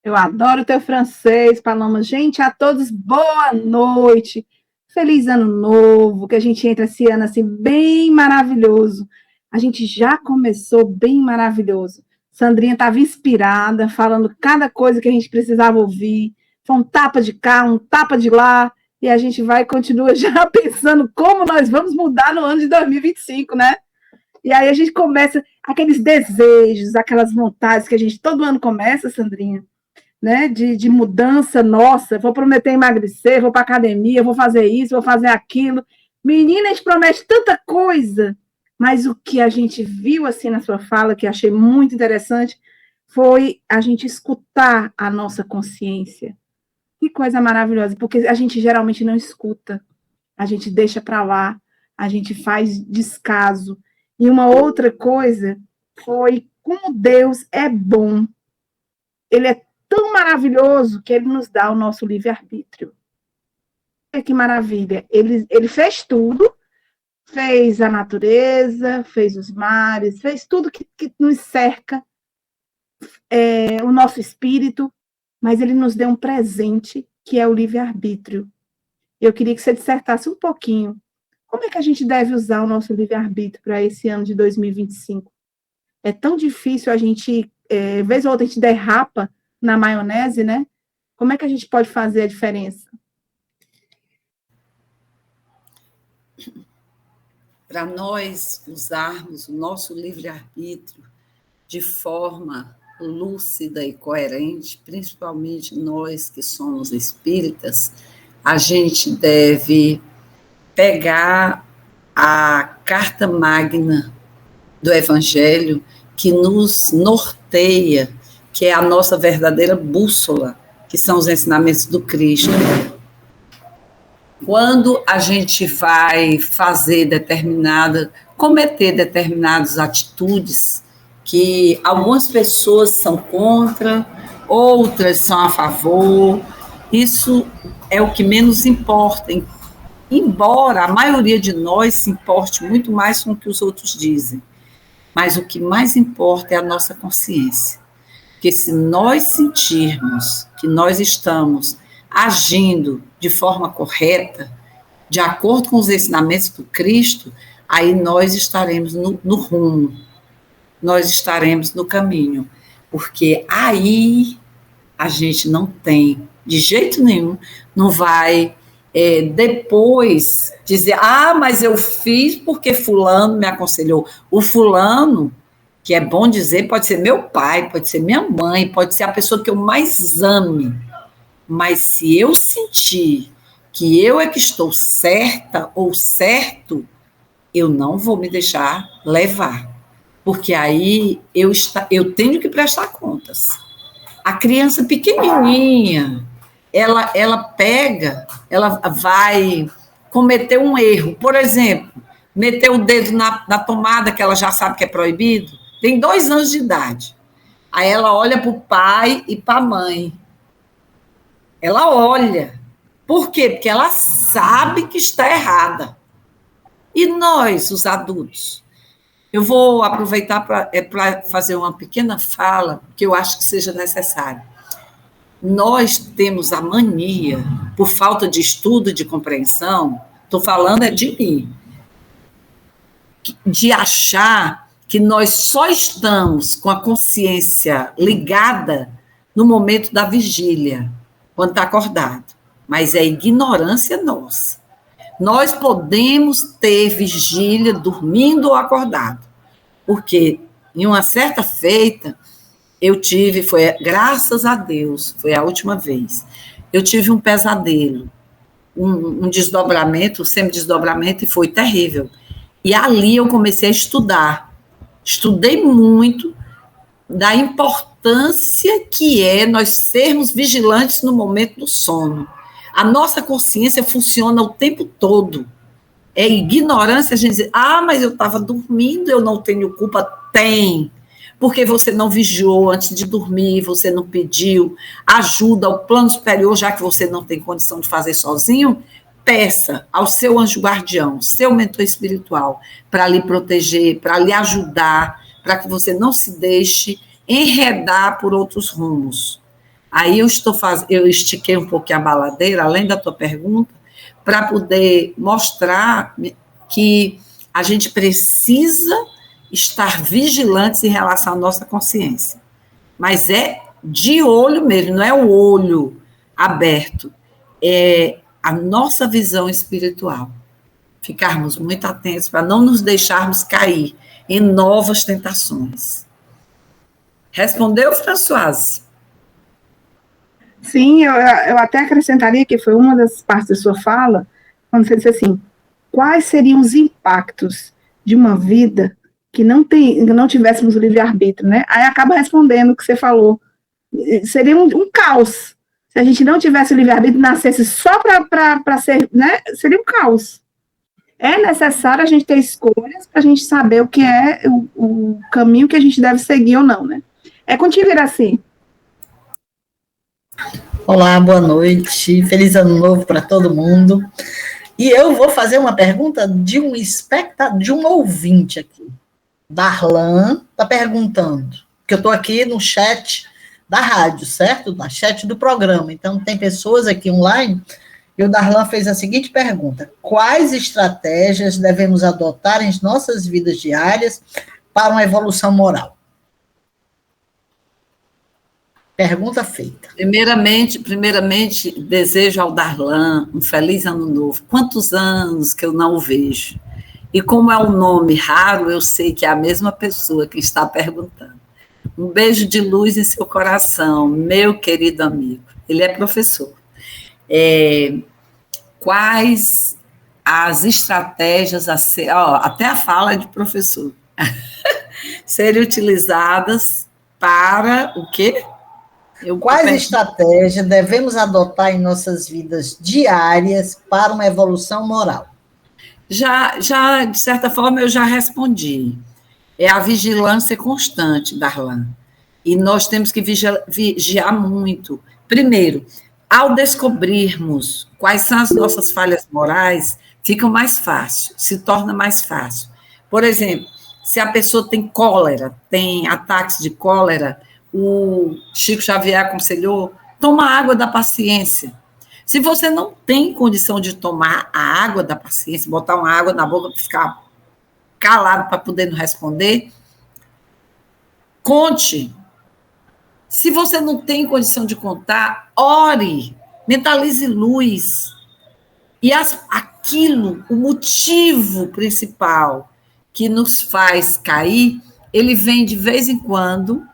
Eu adoro o teu francês, Paloma. Gente, a todos, boa noite. Feliz ano novo, que a gente entra esse ano assim bem maravilhoso. A gente já começou bem maravilhoso. Sandrinha estava inspirada, falando cada coisa que a gente precisava ouvir. Foi um tapa de cá, um tapa de lá, e a gente vai e continua já pensando como nós vamos mudar no ano de 2025, né? E aí a gente começa aqueles desejos, aquelas vontades que a gente todo ano começa, Sandrinha, né? De mudança nossa. Vou prometer emagrecer, vou para academia, vou fazer isso, vou fazer aquilo. Menina, a gente promete tanta coisa, mas o que a gente viu assim na sua fala, que achei muito interessante, foi a gente escutar a nossa consciência. Que coisa maravilhosa, porque a gente geralmente não escuta, a gente deixa para lá, a gente faz descaso. E uma outra coisa foi como Deus é bom. Ele é tão maravilhoso que ele nos dá o nosso livre-arbítrio. Olha que maravilha. Ele fez tudo, fez a natureza, fez os mares, fez tudo que nos cerca, o nosso espírito, mas ele nos deu um presente, que é o livre-arbítrio. Eu queria que você dissertasse um pouquinho como é que a gente deve usar o nosso livre-arbítrio para esse ano de 2025. É tão difícil a gente, vez ou outra, a gente derrapa na maionese, né? Como é que a gente pode fazer a diferença? Para nós usarmos o nosso livre-arbítrio de forma lúcida e coerente, principalmente nós que somos espíritas, a gente deve pegar a carta magna do Evangelho que nos norteia, que é a nossa verdadeira bússola, que são os ensinamentos do Cristo. Quando a gente vai cometer determinadas atitudes que algumas pessoas são contra, outras são a favor, isso é o que menos importa, embora a maioria de nós se importe muito mais com o que os outros dizem, mas o que mais importa é a nossa consciência, porque se nós sentirmos que nós estamos agindo de forma correta, de acordo com os ensinamentos do Cristo, aí nós estaremos no rumo, nós estaremos no caminho, porque aí a gente não tem, de jeito nenhum, não vai depois dizer, mas eu fiz porque fulano me aconselhou. O fulano, que é bom dizer, pode ser meu pai, pode ser minha mãe, pode ser a pessoa que eu mais ame, mas se eu sentir que eu é que estou certa ou certo, eu não vou me deixar levar, porque aí eu tenho que prestar contas. A criança pequenininha, ela vai cometer um erro, por exemplo, meter o dedo na tomada que ela já sabe que é proibido, tem 2 anos de idade, aí ela olha para o pai e para a mãe, ela olha, por quê? Porque ela sabe que está errada, e nós, os adultos, eu vou aproveitar para fazer uma pequena fala, que eu acho que seja necessário. Nós temos a mania, por falta de estudo e de compreensão, estou falando de mim, de achar que nós só estamos com a consciência ligada no momento da vigília, quando está acordado, mas é ignorância nossa. Nós podemos ter vigília dormindo ou acordado, porque em uma certa feita, graças a Deus, foi a última vez, eu tive um pesadelo, um desdobramento, um semidesdobramento, e foi terrível. E ali eu comecei a estudar Estudei muito da importância que é nós sermos vigilantes no momento do sono. A nossa consciência funciona o tempo todo. É ignorância a gente dizer, mas eu estava dormindo, eu não tenho culpa. Tem, porque você não vigiou antes de dormir, você não pediu ajuda ao plano superior, já que você não tem condição de fazer sozinho, peça ao seu anjo guardião, seu mentor espiritual, para lhe proteger, para lhe ajudar, para que você não se deixe enredar por outros rumos. Aí eu estiquei um pouquinho a baladeira, além da tua pergunta, para poder mostrar que a gente precisa estar vigilantes em relação à nossa consciência. Mas é de olho mesmo, não é o olho aberto, é a nossa visão espiritual. Ficarmos muito atentos para não nos deixarmos cair em novas tentações. Respondeu, Françoise? Sim, eu até acrescentaria que foi uma das partes da sua fala, quando você disse assim, quais seriam os impactos de uma vida que não tivéssemos o livre-arbítrio, né? Aí acaba respondendo o que você falou. Seria um caos. Se a gente não tivesse o livre-arbítrio, nascesse só para ser, né? Seria um caos. É necessário a gente ter escolhas para a gente saber o que é o caminho que a gente deve seguir ou não, né? É contigo, Iraci. Olá, boa noite, feliz ano novo para todo mundo. E eu vou fazer uma pergunta de um ouvinte aqui. Darlan está perguntando, que eu estou aqui no chat da rádio, certo? No chat do programa. Então, tem pessoas aqui online, e o Darlan fez a seguinte pergunta: quais estratégias devemos adotar em nossas vidas diárias para uma evolução moral? Pergunta feita. Primeiramente, desejo ao Darlan um feliz ano novo. Quantos anos que eu não o vejo? E como é um nome raro, eu sei que é a mesma pessoa que está perguntando. Um beijo de luz em seu coração, meu querido amigo. Ele é professor. Quais as estratégias, até a fala de professor, serem utilizadas para o quê? Quais estratégias devemos adotar em nossas vidas diárias para uma evolução moral? Já, de certa forma, eu já respondi. É a vigilância constante, Darlan. E nós temos que vigiar muito. Primeiro, ao descobrirmos quais são as nossas falhas morais, fica mais fácil, se torna mais fácil. Por exemplo, se a pessoa tem cólera, tem ataques de cólera, o Chico Xavier aconselhou, toma água da paciência. Se você não tem condição de tomar a água da paciência, botar uma água na boca para ficar calado para poder não responder, conte. Se você não tem condição de contar, ore, mentalize luz. E aquilo, o motivo principal que nos faz cair, ele vem de vez em quando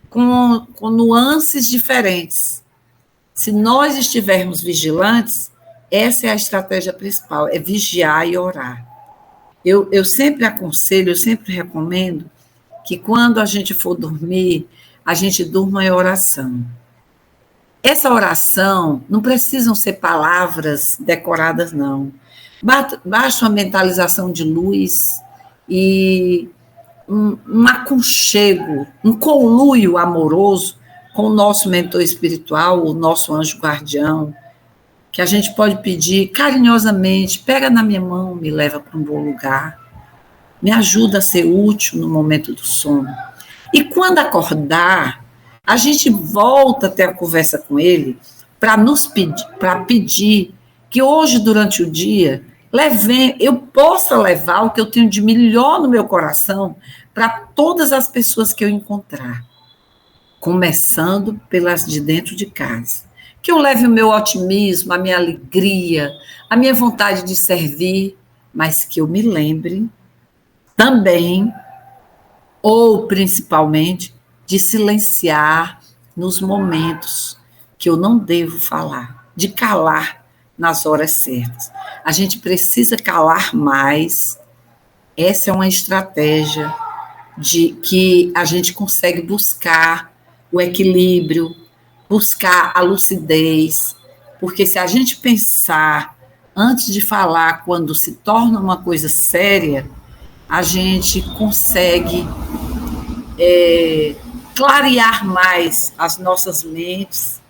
com nuances diferentes. Se nós estivermos vigilantes, essa é a estratégia principal, é vigiar e orar. Eu sempre aconselho, eu sempre recomendo que quando a gente for dormir, a gente durma em oração. Essa oração não precisam ser palavras decoradas, não. Basta uma mentalização de luz e um aconchego, um conluio amoroso com o nosso mentor espiritual, o nosso anjo guardião, que a gente pode pedir carinhosamente, pega na minha mão, me leva para um bom lugar, me ajuda a ser útil no momento do sono. E quando acordar, a gente volta a ter a conversa com ele para pedir que hoje, durante o dia, eu possa levar o que eu tenho de melhor no meu coração para todas as pessoas que eu encontrar, começando pelas de dentro de casa. Que eu leve o meu otimismo, a minha alegria, a minha vontade de servir, mas que eu me lembre também, ou principalmente, de silenciar nos momentos que eu não devo falar, de calar nas horas certas. A gente precisa calar mais. Essa é uma estratégia de que a gente consegue buscar o equilíbrio, buscar a lucidez, porque se a gente pensar antes de falar quando se torna uma coisa séria, a gente consegue clarear mais as nossas mentes,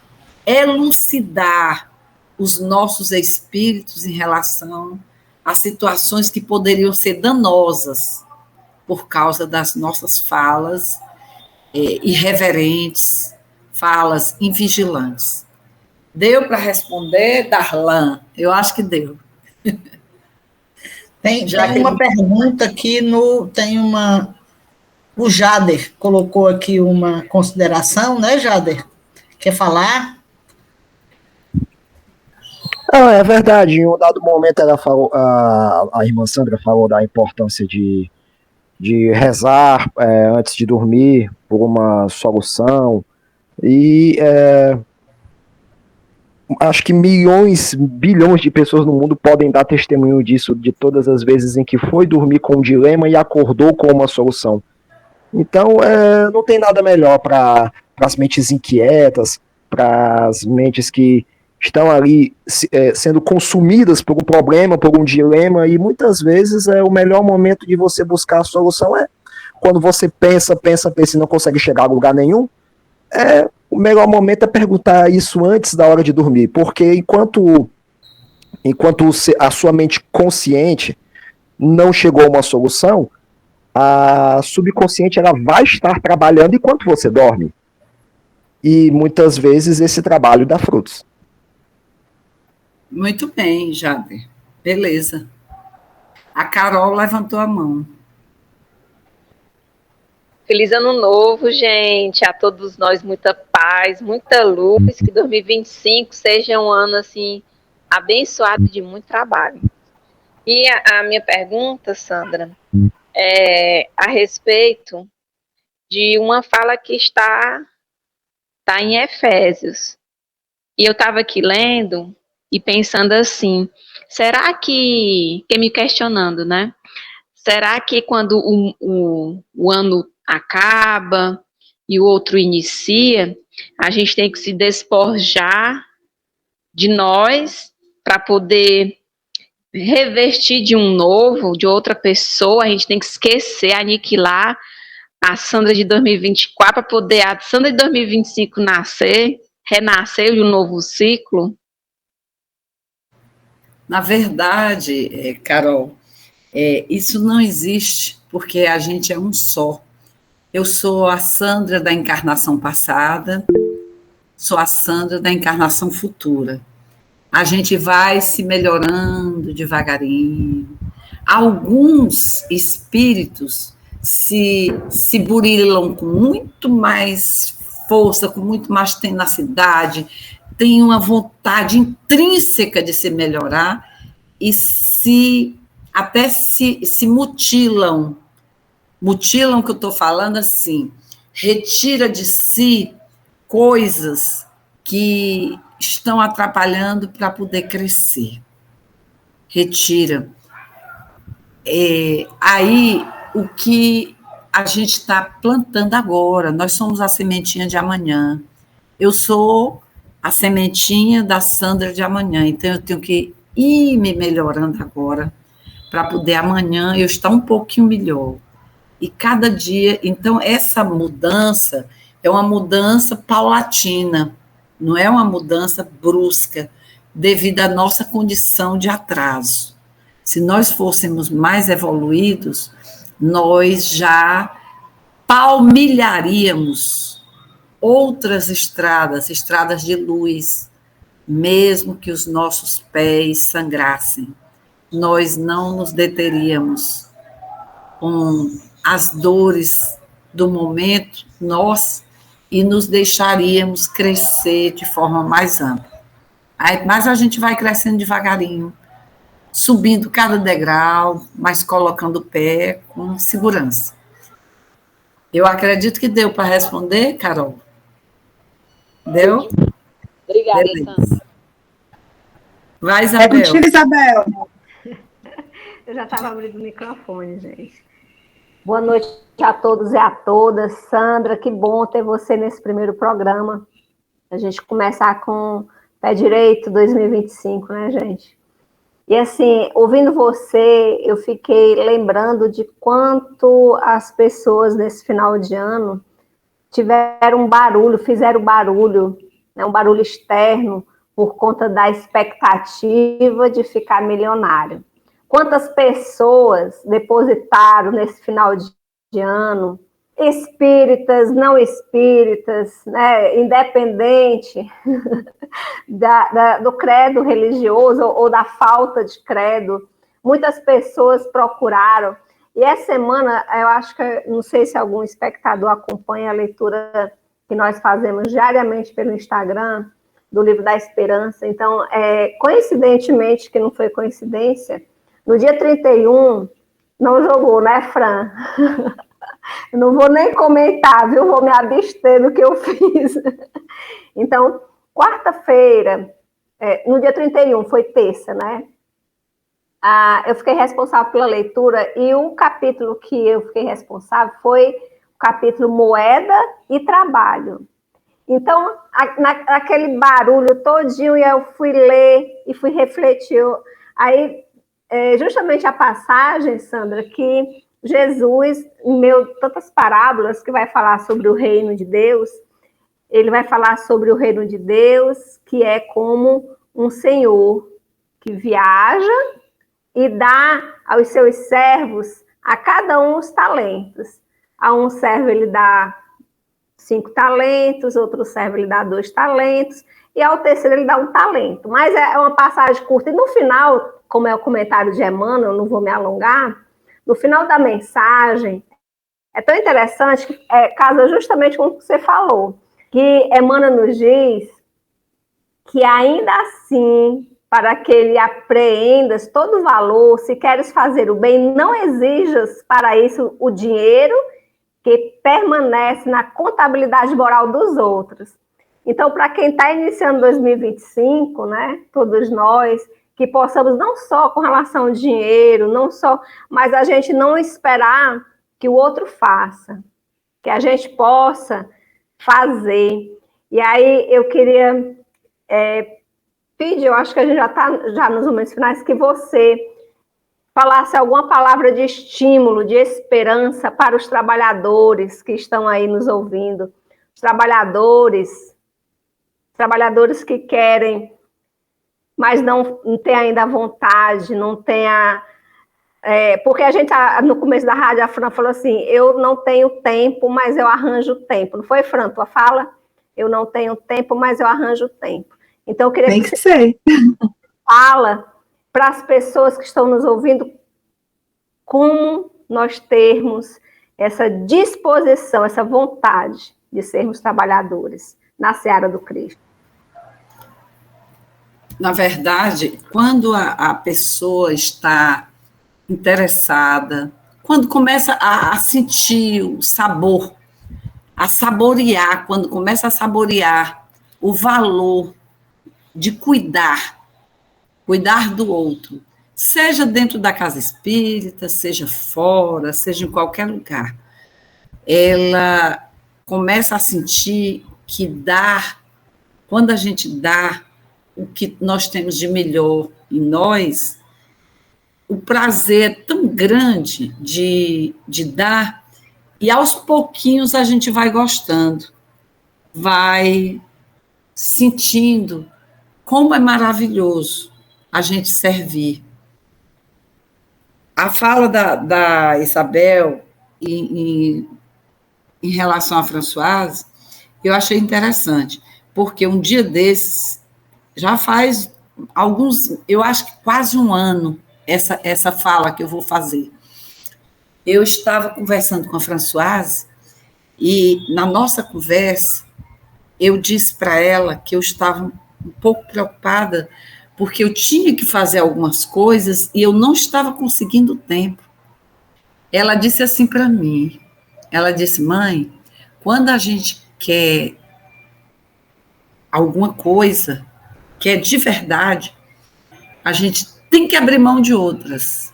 elucidar os nossos espíritos em relação a situações que poderiam ser danosas por causa das nossas falas irreverentes, falas invigilantes. Deu para responder, Darlan? Eu acho que deu. Tem uma pergunta aqui o Jader colocou aqui uma consideração, né, Jader? Quer falar? Não, é verdade. Em um dado momento ela falou, a irmã Sandra falou da importância de rezar antes de dormir por uma solução. E acho que milhões, bilhões de pessoas no mundo podem dar testemunho disso, de todas as vezes em que foi dormir com um dilema e acordou com uma solução. Então, não tem nada melhor para as mentes inquietas, para as mentes que estão ali sendo consumidas por um problema, por um dilema, e muitas vezes o melhor momento de você buscar a solução é quando você pensa e não consegue chegar a lugar nenhum. O melhor momento é perguntar isso antes da hora de dormir, porque enquanto a sua mente consciente não chegou a uma solução, a subconsciente ela vai estar trabalhando enquanto você dorme. E muitas vezes esse trabalho dá frutos. Muito bem, Jader. Beleza. A Carol levantou a mão. Feliz ano novo, gente. A todos nós, muita paz, muita luz. Que 2025 seja um ano, assim, abençoado de muito trabalho. E a minha pergunta, Sandra, é a respeito de uma fala que está em Efésios. E eu estava aqui lendo e pensando assim, será que me questionando, né? Será que quando o ano acaba e o outro inicia, a gente tem que se despojar de nós para poder revestir de um novo, de outra pessoa? A gente tem que esquecer, aniquilar a Sandra de 2024 para poder a Sandra de 2025 renascer de um novo ciclo? Na verdade, Carol, isso não existe, porque a gente é um só. Eu sou a Sandra da encarnação passada, sou a Sandra da encarnação futura. A gente vai se melhorando devagarinho. Alguns espíritos se burilam com muito mais força, com muito mais tenacidade, têm uma vontade intrínseca de se melhorar e até se mutilam. Mutilam, que eu estou falando assim, retira de si coisas que estão atrapalhando para poder crescer. Retira. Aí, o que a gente está plantando agora, nós somos a sementinha de amanhã. Eu sou a sementinha da Sandra de amanhã, então eu tenho que ir me melhorando agora, para poder amanhã eu estar um pouquinho melhor. E cada dia, então, essa mudança é uma mudança paulatina, não é uma mudança brusca, devido à nossa condição de atraso. Se nós fôssemos mais evoluídos, nós já palmilharíamos outras estradas de luz, mesmo que os nossos pés sangrassem. Nós não nos deteríamos com as dores do momento, e nos deixaríamos crescer de forma mais ampla. Mas a gente vai crescendo devagarinho, subindo cada degrau, mas colocando o pé com segurança. Eu acredito que deu para responder, Carol? Deu? Obrigada, Beleza. Sandra. Vai, Isabel. É contigo, Isabel. Eu já estava abrindo o microfone, gente. Boa noite a todos e a todas. Sandra, que bom ter você nesse primeiro programa. A gente começar com pé direito 2025, né, gente? E assim, ouvindo você, eu fiquei lembrando de quanto as pessoas nesse final de ano tiveram barulho, fizeram barulho, né, um barulho externo, por conta da expectativa de ficar milionário. Quantas pessoas depositaram nesse final de ano, espíritas, não espíritas, né, independente do credo religioso ou da falta de credo, muitas pessoas procuraram. E essa semana, eu acho que, não sei se algum espectador acompanha a leitura que nós fazemos diariamente pelo Instagram, do Livro da Esperança. Então, coincidentemente, que não foi coincidência, no dia 31, não jogou, né, Fran? Eu não vou nem comentar, viu? Vou me abster do que eu fiz. Então, quarta-feira, no dia 31, foi terça, né? Eu fiquei responsável pela leitura e o capítulo que eu fiquei responsável foi o capítulo Moeda e Trabalho. Então, naquele barulho todinho, eu fui ler e fui refletir. Aí, justamente a passagem, Sandra, que Jesus, em tantas parábolas, que vai falar sobre o reino de Deus, ele vai falar sobre o reino de Deus, que é como um senhor que viaja e dá aos seus servos, a cada um, os talentos. A um servo ele dá 5 talentos, outro servo ele dá 2 talentos, e ao terceiro ele dá 1 talento. Mas é uma passagem curta. E no final, como é o comentário de Emmanuel, eu não vou me alongar, no final da mensagem, é tão interessante que casa justamente com o que você falou, que Emmanuel nos diz que ainda assim, para que ele apreendas todo o valor, se queres fazer o bem, não exijas para isso o dinheiro que permanece na contabilidade moral dos outros. Então, para quem está iniciando 2025, né, todos nós, que possamos não só com relação ao dinheiro, não só, mas a gente não esperar que o outro faça, que a gente possa fazer. E aí eu queria pedir, eu acho que a gente já está nos momentos finais, que você falasse alguma palavra de estímulo, de esperança para os trabalhadores que estão aí nos ouvindo, os trabalhadores que querem, mas não tem ainda vontade, não tem porque a gente, no começo da rádio, a Fran falou assim, eu não tenho tempo, mas eu arranjo tempo. Não foi, Fran, tua fala? Eu não tenho tempo, mas eu arranjo tempo. Então, eu queria Tem que ser. Fala para as pessoas que estão nos ouvindo como nós termos essa disposição, essa vontade de sermos trabalhadores na seara do Cristo. Na verdade, quando a pessoa está interessada, quando começa a sentir o sabor, a saborear, quando começa a saborear o valor de cuidar do outro, seja dentro da casa espírita, seja fora, seja em qualquer lugar, ela começa a sentir que quando a gente dá o que nós temos de melhor em nós, o prazer é tão grande de dar, e aos pouquinhos a gente vai gostando, vai sentindo como é maravilhoso a gente servir. A fala da Isabel em relação a Françoise, eu achei interessante, porque um dia desses, já faz eu acho que quase um ano, essa fala que eu vou fazer. Eu estava conversando com a Françoise, e na nossa conversa, eu disse para ela que eu estava um pouco preocupada, porque eu tinha que fazer algumas coisas e eu não estava conseguindo tempo. Ela disse assim para mim, ela disse, mãe, quando a gente quer alguma coisa, que é de verdade, a gente tem que abrir mão de outras.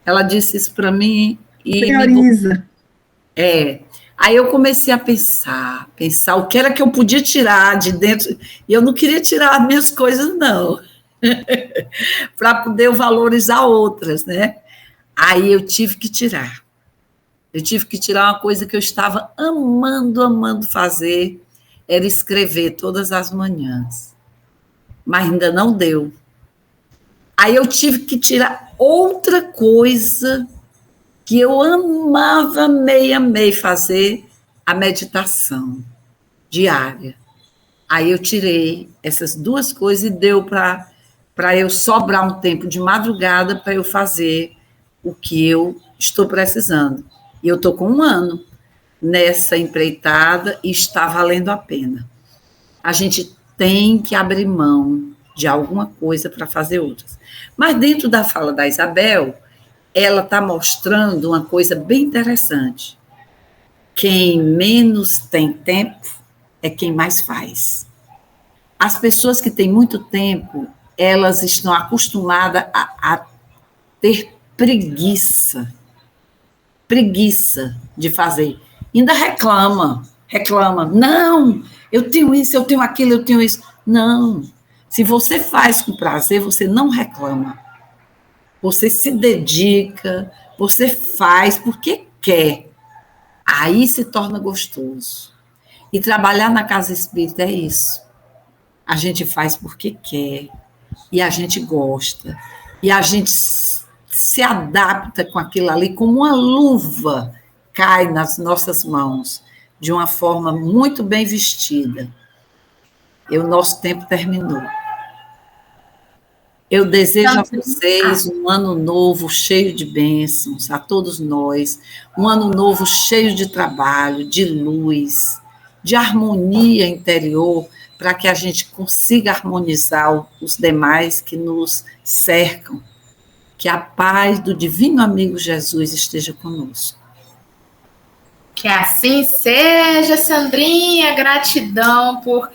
Ela disse isso para mim e Prioriza. Aí eu comecei a pensar o que era que eu podia tirar de dentro, e eu não queria tirar as minhas coisas, não, para poder valorizar outras, né? Aí eu tive que tirar. Eu tive que tirar uma coisa que eu estava amando fazer, era escrever todas as manhãs. Mas ainda não deu. Aí eu tive que tirar outra coisa que eu amava, amei fazer, a meditação diária. Aí eu tirei essas duas coisas e deu para eu sobrar um tempo de madrugada para eu fazer o que eu estou precisando. E eu estou com 1 ano nessa empreitada e está valendo a pena. A gente tem que abrir mão de alguma coisa para fazer outras. Mas dentro da fala da Isabel, ela está mostrando uma coisa bem interessante. Quem menos tem tempo é quem mais faz. As pessoas que têm muito tempo, elas estão acostumadas a ter preguiça de fazer. Ainda reclama. Não, eu tenho isso, eu tenho aquilo, eu tenho isso. Não, se você faz com prazer, você não reclama. Você se dedica, você faz porque quer. Aí se torna gostoso. E trabalhar na casa espírita é isso. A gente faz porque quer, e a gente gosta, e a gente se adapta com aquilo ali, como uma luva cai nas nossas mãos, de uma forma muito bem vestida. E o nosso tempo terminou. Eu desejo a vocês um ano novo cheio de bênçãos, a todos nós, um ano novo cheio de trabalho, de luz, de harmonia interior, para que a gente consiga harmonizar os demais que nos cercam. Que a paz do divino amigo Jesus esteja conosco. Que assim seja, Sandrinha. Gratidão por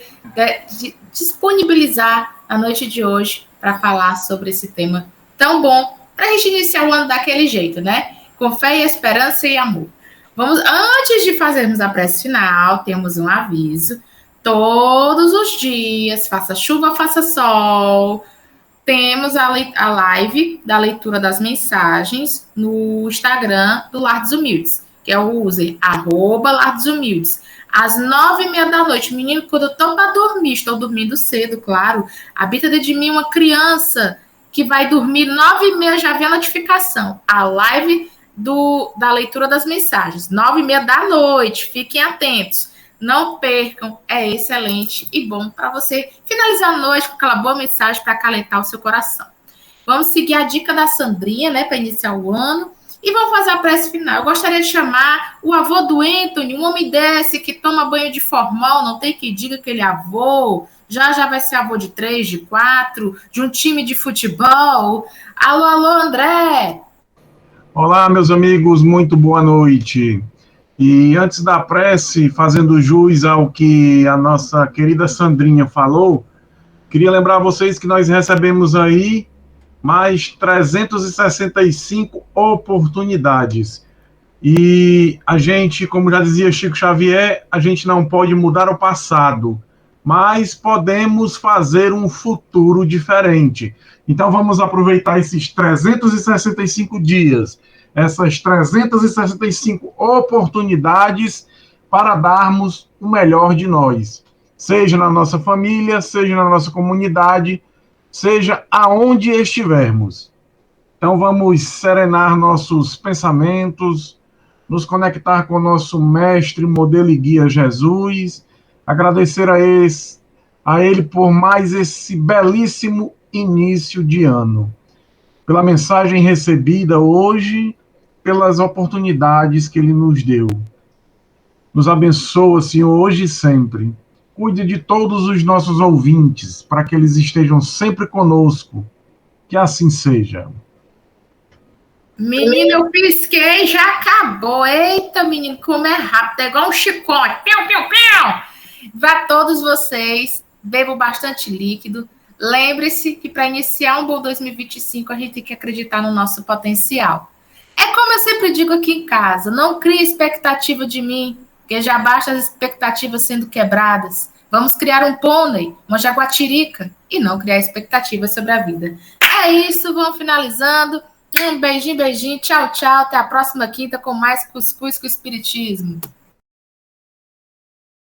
disponibilizar a noite de hoje para falar sobre esse tema tão bom, para a gente iniciar o ano daquele jeito, né? Com fé e esperança e amor. Antes de fazermos a prece final, temos um aviso. Todos os dias, faça chuva, faça sol, temos a live da leitura das mensagens no Instagram do Lar dos Humildes, que é o user @Lar dos Humildes. Às 9h30 da noite, menino, quando eu estou para dormir, estou dormindo cedo, claro, habita dentro de mim uma criança que vai dormir 9h30, já vê a notificação. A live da leitura das mensagens, 9h30 da noite, fiquem atentos. Não percam, é excelente e bom para você finalizar a noite com aquela boa mensagem para acalentar o seu coração. Vamos seguir a dica da Sandrinha, né, para iniciar o ano, e vamos fazer a prece final. Eu gostaria de chamar o avô do Anthony, um homem desse que toma banho de formal, não tem que diga que ele é avô, já vai ser avô de 3, de 4, de um time de futebol. Alô, André! Olá, meus amigos, muito boa noite. E antes da prece, fazendo jus ao que a nossa querida Sandrinha falou, queria lembrar a vocês que nós recebemos aí mais 365 oportunidades. E a gente, como já dizia Chico Xavier, a gente não pode mudar o passado, mas podemos fazer um futuro diferente. Então vamos aproveitar esses 365 dias, essas 365 oportunidades para darmos o melhor de nós, seja na nossa família, seja na nossa comunidade, seja aonde estivermos. Então vamos serenar nossos pensamentos, nos conectar com o nosso mestre, modelo e guia Jesus, agradecer a ele por mais esse belíssimo início de ano, pela mensagem recebida hoje, pelas oportunidades que ele nos deu. Nos abençoa, Senhor, hoje e sempre. Cuide de todos os nossos ouvintes, para que eles estejam sempre conosco. Que assim seja. Menino, eu pisquei, já acabou. Eita, menino, como é rápido, é igual um chicote. Piu, piu, piu. Vá todos vocês, bebam bastante líquido. Lembre-se que para iniciar um bom 2025, a gente tem que acreditar no nosso potencial. É como eu sempre digo aqui em casa, não crie expectativa de mim, porque já basta as expectativas sendo quebradas. Vamos criar um pônei, uma jaguatirica, e não criar expectativas sobre a vida. É isso, vamos finalizando. Um beijinho, beijinho, tchau, tchau. Até a próxima quinta com mais Cuscuz com Espiritismo.